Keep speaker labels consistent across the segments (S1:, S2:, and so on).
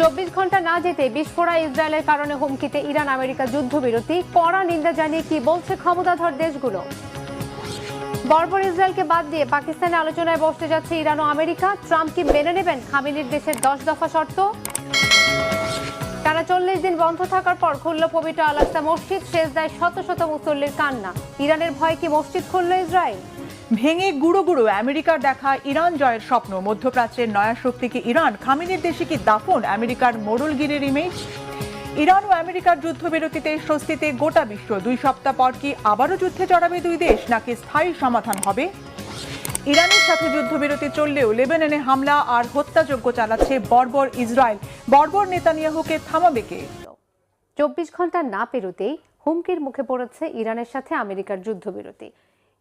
S1: 24 ঘন্টা না যেতে বিস্ফোরা ইসরায়েলের কারণে হুমকিতে ইরান আমেরিকা যুদ্ধবিরতি, কড়া নিন্দা জানিয়ে কি বলছে ক্ষমতাধর দেশগুলো। বর্বর ইসরায়েলকে বাদ দিয়ে পাকিস্তানে আলোচনায় বসতে যাচ্ছে ইরান ও আমেরিকা। ট্রাম্প কি মেনে নেবেন খামেনির দেশের 10 দফা শর্ত? টানা 40 দিন বন্ধ থাকার পর খুলল পবিত্র আল আকসা মসজিদ, সেজদায় শত শত মুসল্লির কান্না। ইরানের ভয়ে কি মসজিদ খুলল ইসরায়েল?
S2: ভেঙে গুঁড়ো গুঁড়ো আমেরিকার দেখা ইরান জয়ের স্বপ্ন, মধ্যপ্রাচ্যের নয়া শক্তিকে ইরান, খামেনির দেশে কি দাফন আমেরিকার মোড়লগিরির ইমেজ? ইরান ও আমেরিকার যুদ্ধবিরতিতে স্বস্তিতে গোটা বিশ্ব। 2 সপ্তাহ পর কি আবারও যুদ্ধে জড়াবে দুই দেশ, নাকি স্থায়ী সমাধান হবে? ইরানের সাথে যুদ্ধবিরতি চললেও লেবাননে হামলা আর হত্যাযজ্ঞ চালাচ্ছে বর্বর ইসরায়েল। বর্বর নেতানিয়াহুকে থামাবে কে?
S1: 24 ঘন্টা না পেরোতেই হুমকির মুখে পড়েছে ইরানের সাথে আমেরিকার যুদ্ধবিরতি।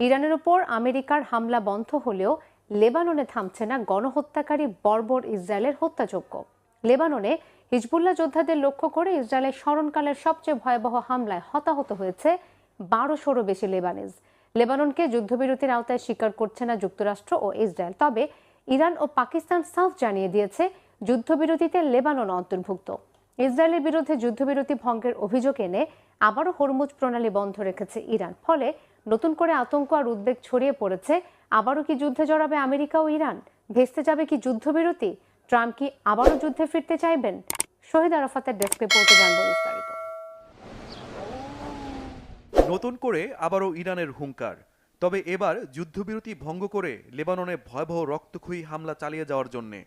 S1: ইরানের উপর আমেরিকার হামলা বন্ধ হলেও লেবাননে থামছে না গণহত্যাকারী বর্বর ইসরায়েলের হত্যাযজ্ঞ। লেবাননে হিজবুল্লাহ যোদ্ধাদের লক্ষ্য করে ইসরায়েলের স্মরণকালের সবচেয়ে ভয়াবহ হামলায় হতাহত হয়েছে 1200-রও বেশি লেবানিজ। লেবাননকে যুদ্ধবিরতির আওতায় স্বীকার করছে না যুক্তরাষ্ট্র ও ইসরায়েল। তবে ইরান ও পাকিস্তান সাফ জানিয়ে দিয়েছে যুদ্ধবিরতিতে লেবানন অন্তর্ভুক্ত। ইসরায়েলের বিরুদ্ধে যুদ্ধবিরতি ভঙ্গের অভিযোগ এনে আবারও হরমুজ প্রণালী বন্ধ রেখেছে ইরান। ফলে নতুন করে আতঙ্ক আর উদ্বেগ ছড়িয়ে পড়েছে। আবারও কি যুদ্ধে জড়াবে আমেরিকা ও ইরান? ভেস্তে যাবে কি যুদ্ধবিরতি? ট্রাম্প কি আবারও যুদ্ধে ফিরতে চাইবেন? শহীদ আরাফাতের ডেস্ক রিপোর্টে জানবো বিস্তারিত।
S3: নতুন করে আবারও ইরানের হুঙ্কার, তবে এবার যুদ্ধবিরতি ভঙ্গ করে লেবাননে ভয়াবহ রক্তক্ষয়ী হামলা চালিয়ে যাওয়ার জন্যে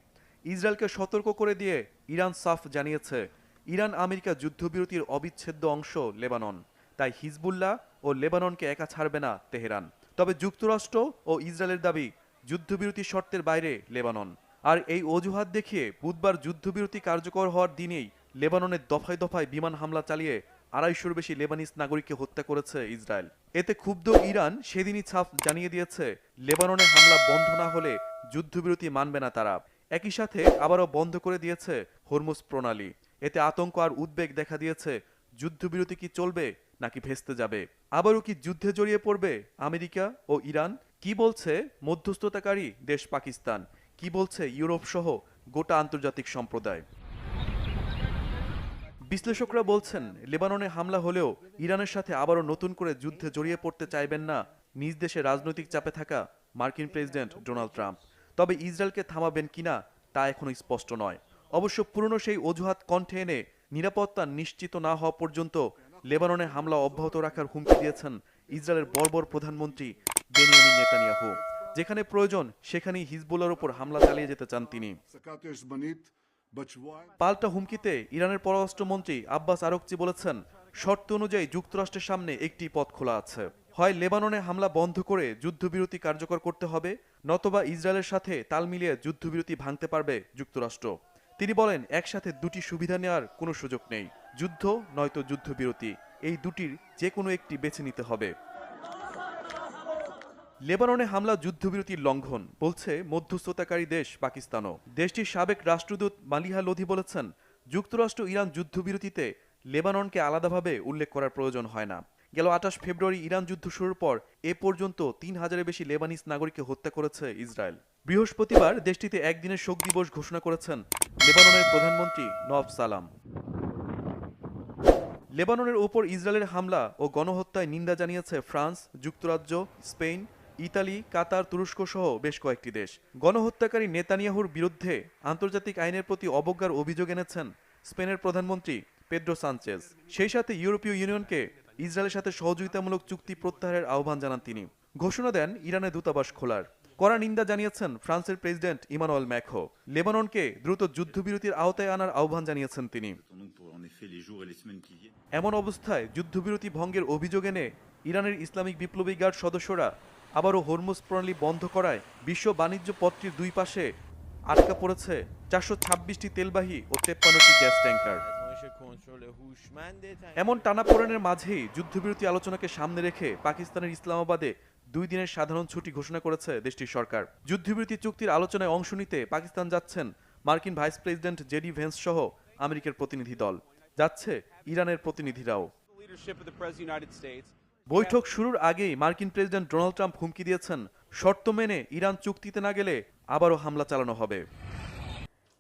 S3: ইসরায়েলকে সতর্ক করে দিয়ে ইরান সাফ জানিয়েছে ইরান আমেরিকা যুদ্ধবিরতির অবিচ্ছেদ্য অংশ লেবানন। তাই হিজবুল্লাহ ও লেবাননকে একা ছাড়বে না তেহরান। তবে যুক্তরাষ্ট্র ও ইসরায়েলের দাবি যুদ্ধবিরতি শর্তের বাইরে লেবানন। আর এই অজুহাত দেখিয়ে বুধবার যুদ্ধবিরতি কার্যকর হওয়ার দিনেই লেবাননের দফায় দফায় বিমান হামলা চালিয়ে 250-র বেশি লেবানিজ নাগরিককে হত্যা করেছে ইসরায়েল। এতে ক্ষুব্ধ ইরান সেদিনই সাফ জানিয়ে দিয়েছে লেবাননে হামলা বন্ধ না হলে যুদ্ধবিরতি মানবে না তারা। একই সাথে আবারও বন্ধ করে দিয়েছে হরমুজ প্রণালী। এতে আতঙ্ক আর উদ্বেগ দেখা দিয়েছে যুদ্ধবিরতি কি চলবে নাকি ভেস্তে যাবে। আবারও কি যুদ্ধে জড়িয়ে পড়বে আমেরিকা ও ইরান? কি বলছে মধ্যস্থতাকারী দেশ পাকিস্তান? কি বলছে ইউরোপ সহ গোটা আন্তর্জাতিক সম্প্রদায়? বিশ্লেষকরা বলছেন লেবাননে হামলা হলেও ইরানের সাথে আবারও নতুন করে যুদ্ধে জড়িয়ে পড়তে চাইবেন না নিজ দেশে রাজনৈতিক চাপে থাকা মার্কিন প্রেসিডেন্ট ডোনাল্ড ট্রাম্প। তবে ইসরায়েলকে থামাবেন কিনা তা এখনো স্পষ্ট নয়। অবশ্য পুরনো সেই অজুহাত কণ্ঠে এনে নিরাপত্তা নিশ্চিত না হওয়া পর্যন্ত লেবাননে হামলা অব্যাহত রাখার হুমকি দিয়েছেন ইসরায়েলের বর্বর প্রধানমন্ত্রী বেনিয়ামিন নেতানিয়াহু। যেখানে প্রয়োজন সেখানেই হিজবুল্লাহর উপর হামলা চালিয়ে যেতে চান তিনি। পাল্টা হুমকিতে ইরানের পররাষ্ট্রমন্ত্রী আব্বাস আরাকচি বলেছেন, শর্ত অনুযায়ী যুক্তরাষ্ট্রের সামনে একটি পথ খোলা আছে। হয় লেবাননে হামলা বন্ধ করে যুদ্ধবিরতি কার্যকর করতে হবে, নতবা ইসরায়েলের সাথে তাল মিলিয়ে যুদ্ধবিরতি ভাঙতে পারবে যুক্তরাষ্ট্র। তিনি বলেন, একসাথে দুটি সুবিধা নেওয়ার কোনো সুযোগ নেই। যুদ্ধ নয়তো যুদ্ধবিরতি, এই দুটির যে কোনো একটি বেছে নিতে হবে। লেবাননে হামলা যুদ্ধবিরতির লঙ্ঘন বলছে মধ্যস্থতাকারী দেশ পাকিস্তানও। দেশটির সাবেক রাষ্ট্রদূত মালিহা লোধি বলেছেন, যুক্তরাষ্ট্র ইরান যুদ্ধবিরতিতে লেবাননকে আলাদাভাবে উল্লেখ করার প্রয়োজন হয় না। গেল 28 ফেব্রুয়ারি ইরান যুদ্ধ শুরুর পর এ পর্যন্ত 3000-এর বেশি লেবানিজ নাগরিককে হত্যা করেছে ইসরায়েল। বৃহস্পতিবার দেশটিতে একদিনের শোক দিবস ঘোষণা করেছেন লেবাননের প্রধানমন্ত্রী নওয়াব সালাম। লেবাননের ওপর ইসরায়েলের হামলা ও গণহত্যায় নিন্দা জানিয়েছে ফ্রান্স, যুক্তরাজ্য, স্পেন, ইতালি, কাতার, তুরস্ক সহ বেশ কয়েকটি দেশ। গণহত্যাকারী নেতানিয়াহুর বিরুদ্ধে আন্তর্জাতিক আইনের প্রতি অবজ্ঞার অভিযোগ এনেছেন স্পেনের প্রধানমন্ত্রী পেদ্রো সানচেজ। সেই সাথে ইউরোপীয় ইউনিয়নকে ইসরায়েলের সাথে সহযোগিতামূলক চুক্তি প্রত্যাহারের আহ্বান জানান তিনি। ঘোষণা দেন ইরানের দূতাবাস খোলার। কড়া নিন্দা জানিয়েছেন ফ্রান্সের প্রেসিডেন্ট ইমানুয়েল ম্যাক্রো। লেবাননকে দ্রুত যুদ্ধবিরতির আওতায় আনার আহ্বান জানিয়েছেন তিনি। এমন অবস্থায় যুদ্ধবিরতি ভঙ্গের অভিযোগ এনে ইরানের ইসলামিক বিপ্লবী গার্ড সদস্যরা আবারও হরমুজ প্রণালী বন্ধ করায় বিশ্ব বাণিজ্য পথটির দুই পাশে আটকা পড়েছে 426টি তেলবাহী ও 53টি গ্যাস ট্যাঙ্কার। এমন টানাপোড়েনের মাঝেই যুদ্ধবিরতি আলোচনাকে সামনে রেখে পাকিস্তানের ইসলামাবাদে 2 দিনের সাধারণ ছুটি ঘোষণা করেছে দেশটির সরকার। যুদ্ধবিরতি চুক্তির আলোচনায় অংশ নিতে পাকিস্তান যাচ্ছেন মার্কিন ভাইস প্রেসিডেন্ট জেডি ভেন্স সহ আমেরিকার প্রতিনিধি দল। যাচ্ছে ইরানের প্রতিনিধিরাও। বৈঠক শুরুর আগেই মার্কিন প্রেসিডেন্ট ডোনাল্ড ট্রাম্প হুমকি দিয়েছেন, শর্ত মেনে ইরান চুক্তিতে না গেলে আবারও হামলা চালানো হবে।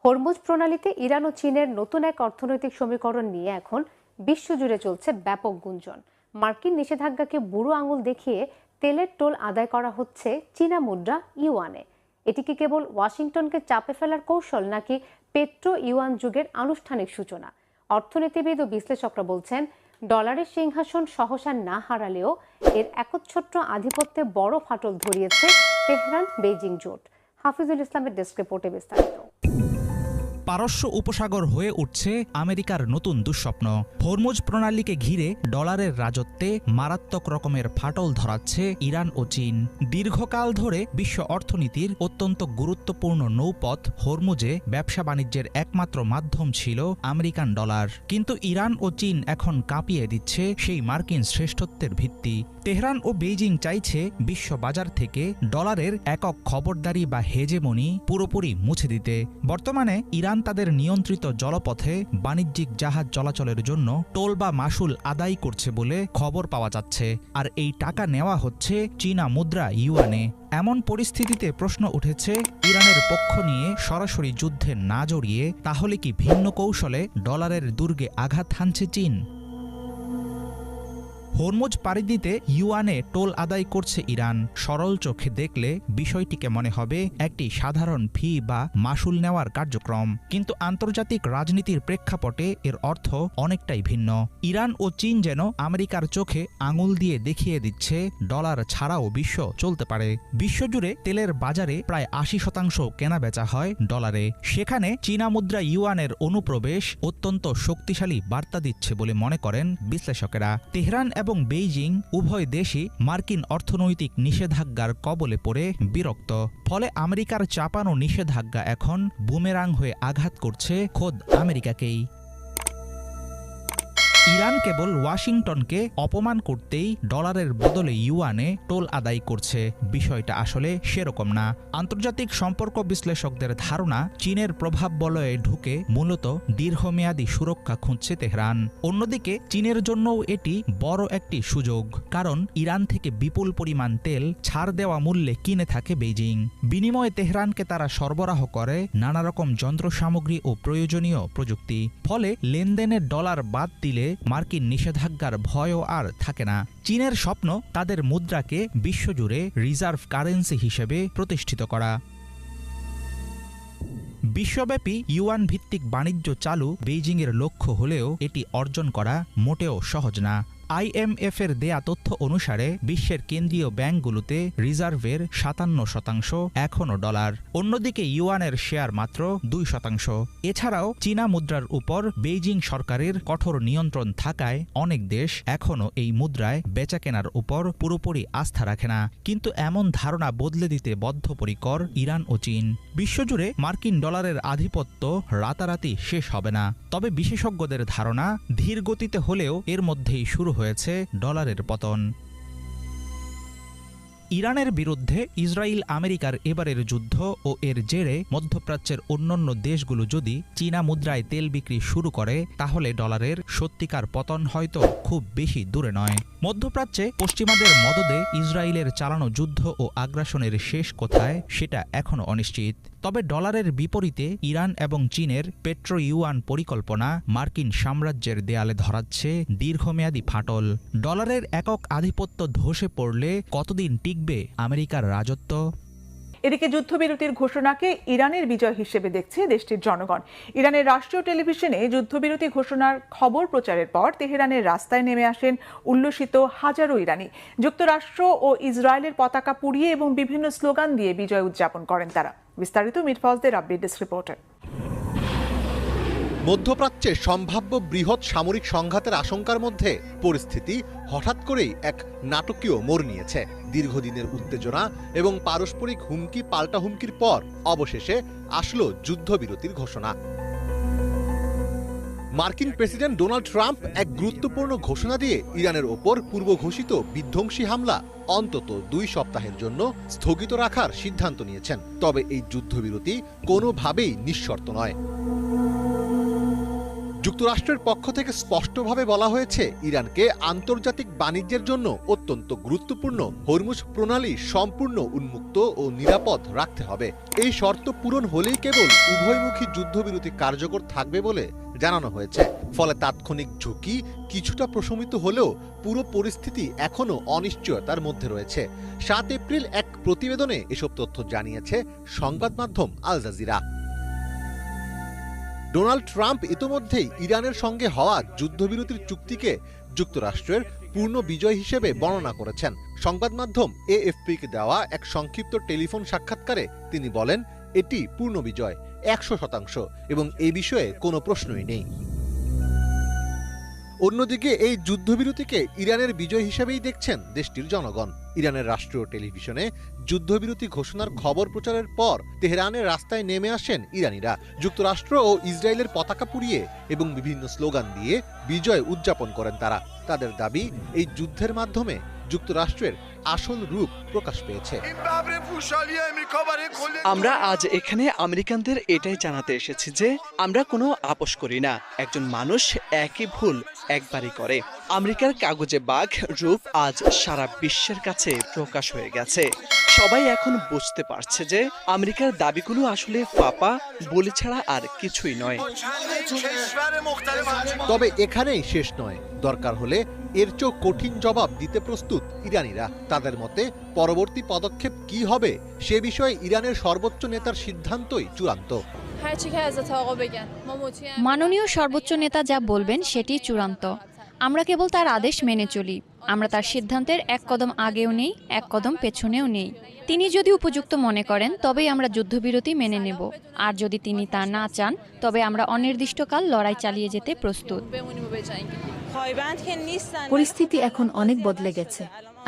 S1: হরমুজ প্রণালীতে ইরান ও চীনের নতুন এক অর্থনৈতিক সমীকরণ নিয়ে এখন বিশ্বজুড়ে চলছে ব্যাপক গুঞ্জন। মার্কিন নিষেধাজ্ঞাকে বুড়ো আঙুল দেখিয়ে তেলের টোল আদায় করা হচ্ছে চীনা মুদ্রা ইউয়ানে। এটি কি কেবল ওয়াশিংটনকে চাপে ফেলার কৌশল, নাকি পেট্রো ইউয়ান যুগের আনুষ্ঠানিক সূচনা? অর্থনীতিবিদ ও বিশ্লেষকরা বলছেন, ডলারের সিংহাসন সহসা না হারালেও এর একচ্ছত্র আধিপত্যে বড় ফাটল ধরিয়েছে তেহরান বেইজিং জোট। হাফিজুল ইসলামের ডেস্ক রিপোর্টে বিস্তারিত।
S4: পারস্য উপসাগর হয়ে উঠছে আমেরিকার নতুন দুঃস্বপ্ন। হরমুজ প্রণালীকে ঘিরে ডলারের রাজত্বে মারাত্মক রকমের ফাটল ধরাচ্ছে ইরান ও চীন। দীর্ঘকাল ধরে বিশ্ব অর্থনীতির অত্যন্ত গুরুত্বপূর্ণ নৌপথ হরমুজে ব্যবসা বাণিজ্যের একমাত্র মাধ্যম ছিল আমেরিকান ডলার। কিন্তু ইরান ও চীন এখন কাঁপিয়ে দিচ্ছে সেই মার্কিন শ্রেষ্ঠত্বের ভিত্তি। তেহরান ও বেইজিং চাইছে বিশ্ব বাজার থেকে ডলারের একক খবরদারি বা হেজেমনি পুরোপুরি মুছে দিতে। বর্তমানে ইরান তাদের নিয়ন্ত্রিত জলপথে বাণিজ্যিক জাহাজ চলাচলের জন্য টোল বা মাশুল আদায় করছে বলে খবর পাওয়া যাচ্ছে, আর এই টাকা নেওয়া হচ্ছে চীনা মুদ্রা ইউয়ানে। এমন পরিস্থিতিতে প্রশ্ন উঠেছে, ইরানের পক্ষ নিয়ে সরাসরি যুদ্ধে না জড়িয়ে তাহলে কি ভিন্ন কৌশলে ডলারের দুর্গে আঘাত হানছে চীন? হরমুজ পাড়ি দিতে ইউয়ানে টোল আদায় করছে ইরান। সরল চোখে দেখলে বিষয়টিকে মনে হবে একটি সাধারণ ফি বা মাশুল নেওয়ার কার্যক্রম, কিন্তু আন্তর্জাতিক রাজনীতির প্রেক্ষাপটে এর অর্থ অনেকটাই ভিন্ন। ইরান ও চীন যেন আমেরিকার চোখে আঙুল দিয়ে দেখিয়ে দিচ্ছে ডলার ছাড়াও বিশ্ব চলতে পারে। বিশ্বজুড়ে তেলের বাজারে প্রায় ৮০% কেনাবেচা হয় ডলারে। সেখানে চীনা মুদ্রা ইউয়ানের অনুপ্রবেশ অত্যন্ত শক্তিশালী বার্তা দিচ্ছে বলে মনে করেন বিশ্লেষকেরা। তেহরান এবং বেইজিং উভয় দেশই মার্কিন অর্থনৈতিক নিষেধাজ্ঞার কবলে পড়ে বিরক্ত। ফলে আমেরিকার চাপানো নিষেধাজ্ঞা এখন বুমেরাং হয়ে আঘাত করছে খোদ আমেরিকাকেই। ইরান কেবল ওয়াশিংটনকে অপমান করতেই ডলারের বদলে ইউয়ানে টোল আদায় করছে। বিষয়টা আসলে সেরকম না। আন্তর্জাতিক সম্পর্ক বিশ্লেষকদের ধারণা, চীনের প্রভাব বলয়ে ঢুকে মূলত দীর্ঘমেয়াদী সুরক্ষা খুঁজছে তেহরান। অন্যদিকে চীনের জন্যও এটি বড় একটি সুযোগ, কারণ ইরান থেকে বিপুল পরিমাণ তেল ছাড় দেওয়া মূল্যে কিনে থাকে বেইজিং। বিনিময়ে তেহরানকে তারা সরবরাহ করে নানা রকম যন্ত্রসামগ্রী ও প্রয়োজনীয় প্রযুক্তি। ফলে লেনদেনের ডলার বাদ দিলে মার্কিন নিষেধাজ্ঞার ভয়ও আর থাকে না। চীনের স্বপ্ন তাদের মুদ্রাকে বিশ্বজুড়ে রিজার্ভ কারেন্সি হিসেবে প্রতিষ্ঠিত করা। বিশ্বব্যাপী ইউয়ান ভিত্তিক বাণিজ্য চালু বেইজিংয়ের লক্ষ্য হলেও এটি অর্জন করা মোটেও সহজ না। IMF এর দেয়া তথ্য অনুসারে বিশ্বের কেন্দ্রীয় ব্যাংকগুলোতে রিজার্ভের 57% এখনও ডলার। অন্যদিকে ইউয়ানের শেয়ার মাত্র 2%। এছাড়াও চীনা মুদ্রার উপর বেইজিং সরকারের কঠোর নিয়ন্ত্রণ থাকায় অনেক দেশ এখনও এই মুদ্রায় বেচাকেনার উপর পুরোপুরি আস্থা রাখে না। কিন্তু এমন ধারণা বদলে দিতে বদ্ধপরিকর ইরান ও চীন। বিশ্বজুড়ে মার্কিন ডলারের আধিপত্য রাতারাতি শেষ হবে না, তবে বিশেষজ্ঞদের ধারণা ধীর গতিতে হলেও এর মধ্যেই শুরু হয়েছে ডলারের পতন। ইরানের বিরুদ্ধে ইসরায়েল আমেরিকার এবারের যুদ্ধ ও এর জেরে মধ্যপ্রাচ্যের অন্যান্য দেশগুলো যদি চীনা মুদ্রায় তেল বিক্রি শুরু করে, তাহলে ডলারের সত্যিকার পতন হয়তো খুব বেশি দূরে নয়। মধ্যপ্রাচ্যে পশ্চিমাদের মদদে ইসরায়েলের চালানো যুদ্ধ ও আগ্রাসনের শেষ কোথায় সেটা এখনও অনিশ্চিত। তবে ডলারের বিপরীতে ইরান এবং চীনের পেট্রো ইউয়ান পরিকল্পনা মার্কিন সাম্রাজ্যের দেয়ালে ধরাচ্ছে দীর্ঘমেয়াদী ফাটল। ডলারের একক আধিপত্য ধসে পড়লে কতদিন টিকবে আমেরিকার রাজত্ব?
S2: এদিকে যুদ্ধবিরতির ঘোষণাকে ইরানের বিজয় হিসেবে দেখছে দেশটির জনগণ। ইরানের রাষ্ট্রীয় টেলিভিশনে যুদ্ধবিরতি ঘোষণার খবর প্রচারের পর তেহরানের রাস্তায় নেমে আসেন উল্লসিত হাজারো ইরানি। যুক্তরাষ্ট্র ও ইসরায়েলের পতাকা পুড়িয়ে এবং বিভিন্ন স্লোগান দিয়ে বিজয় উদযাপন করেন তারা। বিস্তারিত মিরফাউজদের আপডেট ডেস্ক রিপোর্টে।
S5: মধ্যপ্রাচ্যে সম্ভাব্য বৃহৎ সামরিক সংঘাতের আশঙ্কার মধ্যে পরিস্থিতি হঠাৎ করেই এক নাটকীয় মোড় নিয়েছে। দীর্ঘদিনের উত্তেজনা এবং পারস্পরিক হুমকি পাল্টা হুমকির পর অবশেষে আসলো যুদ্ধবিরতির ঘোষণা। মার্কিন প্রেসিডেন্ট ডোনাল্ড ট্রাম্প এক গুরুত্বপূর্ণ ঘোষণা দিয়ে ইরানের ওপর পূর্ব ঘোষিত বিধ্বংসী হামলা অন্তত 2 সপ্তাহের জন্য স্থগিত রাখার সিদ্ধান্ত নিয়েছেন। তবে এই যুদ্ধবিরতি কোনোভাবেই নিঃশর্ত নয়। যুক্তরাষ্ট্রের পক্ষ থেকে স্পষ্টভাবে বলা হয়েছে ইরানকে আন্তর্জাতিক বাণিজ্যের জন্য অত্যন্ত গুরুত্বপূর্ণ হরমুজ প্রণালী সম্পূর্ণ উন্মুক্ত ও নিরাপদ রাখতে হবে। এই শর্ত পূরণ হলেই কেবল উভয়মুখী যুদ্ধবিরতি কার্যকর থাকবে বলে জানানো হয়েছে। ফলে তাৎক্ষণিক ঝুঁকি কিছুটা প্রশমিত হলেও পুরো পরিস্থিতি এখনো অনিশ্চয়তার মধ্যে রয়েছে। 7 এপ্রিল এক প্রতিবেদনে এসব তথ্য জানিয়েছে সংবাদ মাধ্যম আল জাজিরা। ডোনাল্ড ট্রাম্প ইতোমধ্যেই ইরানের সঙ্গে হওয়া যুদ্ধবিরতির চুক্তিকে যুক্তরাষ্ট্রের পূর্ণ বিজয় হিসেবে বর্ণনা করেছেন। সংবাদ মাধ্যম এএফপিকে দেওয়া এক সংক্ষিপ্ত টেলিফোন সাক্ষাৎকারে তিনি বলেন, এটি পূর্ণ বিজয় 100% এবং এই বিষয়ে কোনো প্রশ্নই নেই। অন্যদিকে এই যুদ্ধবিরতিকে ইরানের বিজয় হিসেবেই দেখছেন দেশটির জনগণ। ইরানের রাষ্ট্রীয় টেলিভিশনে যুদ্ধবিরতি ঘোষণার খবর প্রচারের পর তেহরানের রাস্তায় নেমে আসেন ইরানিরা। যুক্তরাষ্ট্র ও ইসরায়েলের পতাকা পুড়িয়ে এবং বিভিন্ন স্লোগান দিয়ে বিজয় উদযাপন করেন তারা। তাদের দাবি, এই যুদ্ধের মাধ্যমে যুক্তরাষ্ট্রের আসল রূপ প্রকাশ পেয়েছে।
S6: আমরা আজ এখানে আমেরিকানদের এটাই জানাতে এসেছি যে আমরা কোনো আপোষ করি না। একজন মানুষ একই ভুল একবারই করে। আমেরিকার কাগজে বাঘ রূপ আজ সারা বিশ্বের কাছে প্রকাশ হয়ে গেছে। সবাই এখন বুঝতে পারছে যে আমেরিকার দাবিগুলো আসলে ফাঁপা বলি ছাড়া আর কিছুই নয়।
S5: তবে এখানেই শেষ নয়। দরকার হলে এর চেয়েও কঠিন জবাব দিতে প্রস্তুত ইরানিরা। তাদের মতে পরবর্তী পদক্ষেপ কি হবে সে বিষয়ে ইরানের সর্বোচ্চ নেতার সিদ্ধান্তই চূড়ান্ত।
S7: মাননীয় সর্বোচ্চ নেতা যা বলবেন সেটি চূড়ান্ত। আমরা কেবল তার আদেশ মেনে চলি। আমরা তার সিদ্ধান্তের এক কদম আগেও নেই, এক কদম পেছনেও নেই। তিনি যদি উপযুক্ত মনে করেন তবেই আমরা যুদ্ধবিরতি মেনে নেব, আর যদি তিনি তা না চান তবে আমরা অনির্দিষ্টকাল লড়াই চালিয়ে যেতে প্রস্তুত।
S8: পরিস্থিতি এখন অনেক বদলে গেছে।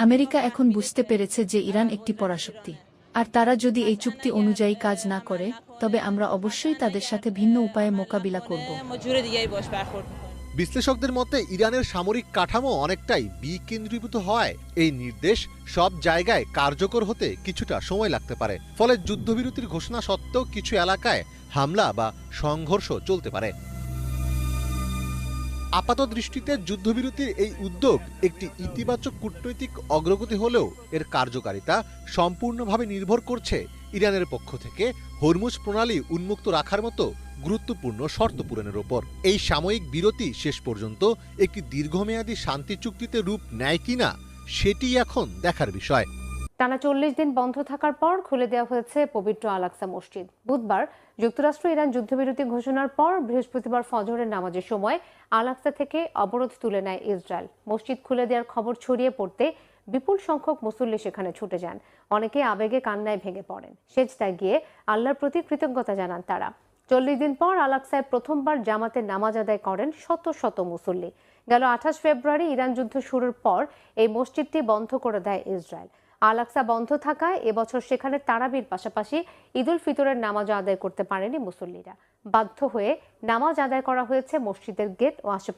S8: আমেরিকা এখন বুঝতে পেরেছে যে ইরান একটি পরাশক্তি, আর তারা যদি এই চুক্তি অনুযায়ী কাজ না করে তবে আমরা অবশ্যই তাদের সাথে ভিন্ন উপায়ে মোকাবিলা করব।
S5: বিশ্লেষকদের মতে ইরানের সামরিক কাঠামো অনেকটাই বিকেন্দ্রীভূত হওয়ায় এই নির্দেশ সব জায়গায় কার্যকর হতে কিছুটা সময় লাগতে পারে। ফলে যুদ্ধবিরতির ঘোষণা সত্ত্বেও কিছু এলাকায় হামলা বা সংঘর্ষ চলতে পারে। আপাত দৃষ্টিতে যুদ্ধবিরতির এই উদ্যোগ একটি ইতিবাচক কূটনৈতিক অগ্রগতি হলেও এর কার্যকারিতা সম্পূর্ণভাবে নির্ভর করছে ইরানের পক্ষ থেকে হরমুজ প্রণালী উন্মুক্ত রাখার মতো গুরুত্বপূর্ণ শর্ত পূরণের ওপর। এই সাময়িক বিরতি শেষ পর্যন্ত একটি দীর্ঘমেয়াদী শান্তি চুক্তিতে রূপ নেয় কিনা সেটি এখন দেখার বিষয়।
S1: টানা 40 দিন বন্ধ থাকার পর খুলে দেওয়া হয়েছে পবিত্র আল আকসা মসজিদ। বুধবার যুক্তরাষ্ট্র ইরান যুদ্ধবিরতি ঘোষণার পর বৃহস্পতিবার ফজরের নামাজের সময় আল আকসা থেকে অবরোধ তুলে নেয় ইসরায়েল। মসজিদ খুলে দেওয়ার খবর ছড়িয়ে পড়তে বিপুল সংখ্যক মুসল্লি সেখানে ছুটে যান। অনেকে আবেগে কান্নায় ভেঙে পড়েন। সেজদায় গিয়ে আল্লাহর প্রতি কৃতজ্ঞতা জানান তারা। 40 দিন পর আল আকসায় প্রথমবার জামাতে নামাজ আদায় করেন শত শত মুসল্লি। গেল 28 ফেব্রুয়ারি ইরান যুদ্ধ শুরুর পর এই মসজিদটি বন্ধ করে দেয় ইসরায়েল। আল আকসা বন্ধ থাকায় এবছর সেখানে তারাবির পাশাপাশি ঈদুল ফিতরের নামাজ আদায় করতে পারেনি মুসল্লিরা। বাধ্য হয়ে নামাজ আদায় করা হয়েছে মসজিদের গেট ও আশেপাশে।